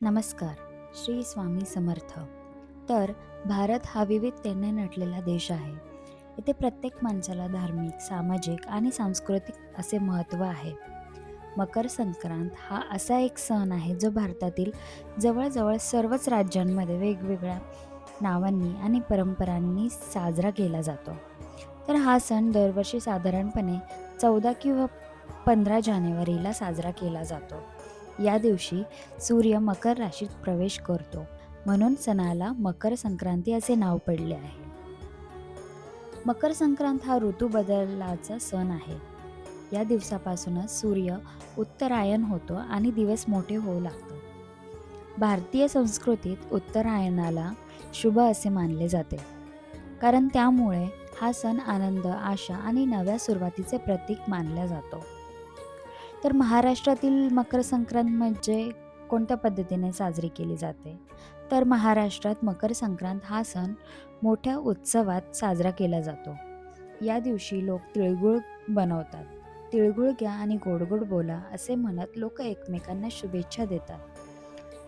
नमस्कार. श्री स्वामी समर्थ. तर भारत हा विविधतेने नटलेला देश आहे. इथे प्रत्येक माणसाला धार्मिक, सामाजिक आणि सांस्कृतिक असे महत्त्व आहे. मकर संक्रांत हा असा एक सण आहे जो भारतातील जवळजवळ सर्वच राज्यांमध्ये वेगवेगळ्या नावांनी आणि परंपरांनी साजरा केला जातो. तर हा सण दरवर्षी साधारणपणे 14 किंवा 15 जानेवारीला साजरा केला जातो. या दिवशी सूर्य मकर राशीत प्रवेश करतो, म्हणून सणाला मकर संक्रांती असे नाव पडले आहे. मकर संक्रांत हा ऋतू बदलाचा सण आहे. या दिवसापासूनच सूर्य उत्तरायण होतो आणि दिवस मोठे होऊ लागतात. भारतीय संस्कृतीत उत्तरायणाला शुभ असे मानले जाते, कारण त्यामुळे हा सण आनंद, आशा आणि नव्या सुरुवातीचे प्रतीक मानला जातो. तर महाराष्ट्रातील मकर संक्रांत म्हणजे कोणत्या पद्धतीने साजरी केली जाते? तर महाराष्ट्रात मकर संक्रांत हा सण मोठ्या उत्सवात साजरा केला जातो. या दिवशी लोक तिळगुळ बनवतात. तिळगुळ घ्या आणि गोड गोड बोला असे म्हणत लोक एकमेकांना शुभेच्छा देतात.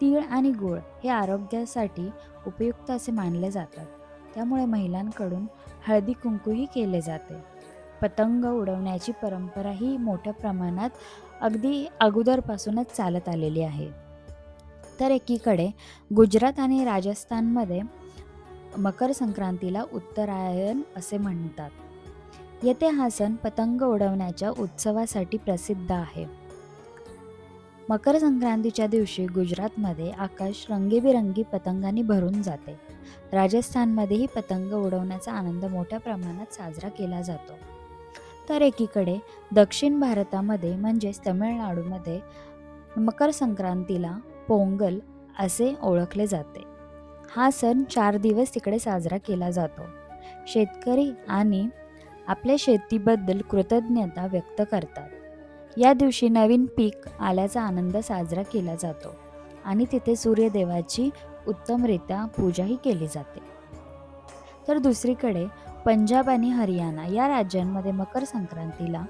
तीळ आणि गूळ हे आरोग्यासाठी उपयुक्त असे मानले जातात. त्यामुळे महिलांकडून हळदी कुंकूही केले जाते. पतंग उडवण्याची परंपरा ही मोठ्या प्रमाणात अगदी अगोदरपासूनच चालत आलेली आहे. तर एकीकडे गुजरात आणि राजस्थानमध्ये मकर संक्रांतीला उत्तरायण असे म्हणतात. येथे हा सण पतंग उडवण्याच्या उत्सवासाठी प्रसिद्ध आहे. मकर संक्रांतीच्या दिवशी गुजरातमध्ये आकाश रंगीबिरंगी पतंगांनी भरून जाते. राजस्थानमध्येही पतंग उडवण्याचा आनंद मोठ्या प्रमाणात साजरा केला जातो. तर एकीकडे दक्षिण भारतामध्ये म्हणजेच तमिळनाडूमध्ये मकर संक्रांतीला पोंगल असे ओळखले जाते. हा सण 4 दिवस तिकडे साजरा केला जातो. शेतकरी आणि आपल्या शेतीबद्दल कृतज्ञता व्यक्त करतात. या दिवशी नवीन पीक आल्याचा आनंद साजरा केला जातो आणि तिथे सूर्यदेवाची उत्तमरित्या पूजाही केली जाते. तर दुसरीकडे पंजाब आणि हरियाणा या राज्यांमध्ये मकर संक्रांतीला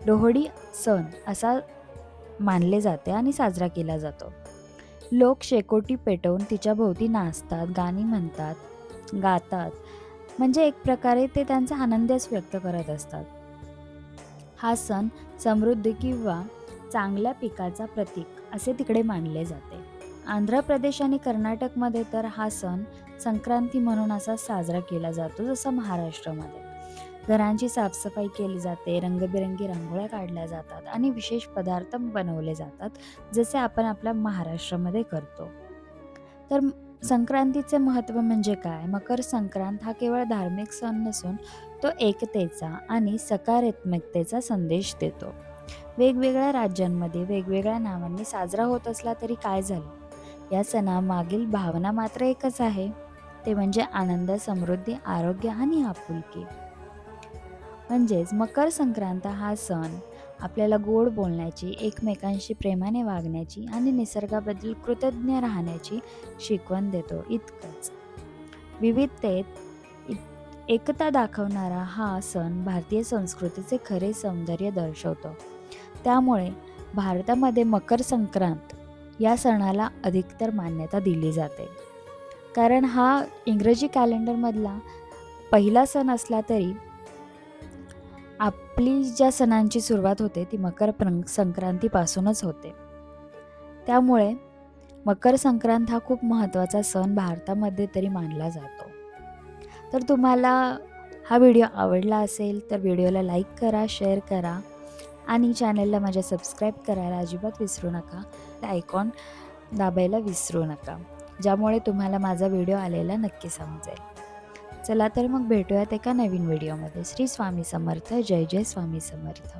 लोहडी सण असा मानले जाते आणि साजरा केला जातो. लोक शेकोटी पेटवून तिच्या भोवती नाचतात, गाणी म्हणतात, गातात. म्हणजे एक प्रकारे ते त्यांचा आनंदच व्यक्त करत असतात. हा सण समृद्धी किंवा चांगल्या पिकाचा प्रतीक असे तिकडे मानले जाते. आंध्र प्रदेश आणि कर्नाटकमध्ये तर हा सण संक्रांती म्हणून असा साजरा केला जातो जसं महाराष्ट्रामध्ये. घरांची साफसफाई केली जाते, रंगबिरंगी रांगोळ्या काढल्या जातात आणि विशेष पदार्थ बनवले जातात, जसे आपण आपल्या महाराष्ट्रामध्ये करतो. तर संक्रांतीचे महत्त्व म्हणजे काय? मकर संक्रांत हा केवळ धार्मिक सण नसून तो एकतेचा आणि सकारात्मकतेचा संदेश देतो. वेगवेगळ्या राज्यांमध्ये वेगवेगळ्या नावांनी साजरा होत असला तरी काय झालं? या सणामागील भावना मात्र एकच आहे, ते म्हणजे आनंद, समृद्धी, आरोग्य आणि आपुलकी. म्हणजेच मकर संक्रांत हा सण आपल्याला गोड बोलण्याची, एकमेकांशी प्रेमाने वागण्याची आणि निसर्गाबद्दल कृतज्ञ राहण्याची शिकवण देतो, इतकंच. विविधतेत एकता दाखवणारा हा सण भारतीय संस्कृतीचे खरे सौंदर्य दर्शवतो. त्यामुळे भारतामध्ये मकर संक्रांत या सणाला अधिकतर मान्यता दिली जाते. कारण हा इंग्रजी कॅलेंडरमधला पहिला सण असला तरी आपली ज्या सणांची सुरुवात होते ती संक्रांतीपासूनच होते. त्यामुळे मकर संक्रांत हा खूप महत्त्वाचा सण भारतामध्ये तरी मानला जातो. तर तुम्हाला हा व्हिडिओ आवडला असेल तर व्हिडिओला लाईक करा, शेअर करा आणि चॅनलला माझ्या सबस्क्राईब करायला अजिबात विसरू नका. आयकॉन दाबायला विसरू नका, ज्यामुळे तुम्हाला माझा व्हिडिओ आलेला नक्की समजेल. चला तर मग भेटूयात एका नवीन व्हिडिओमध्ये. श्री स्वामी समर्थ. जय जय स्वामी समर्थ.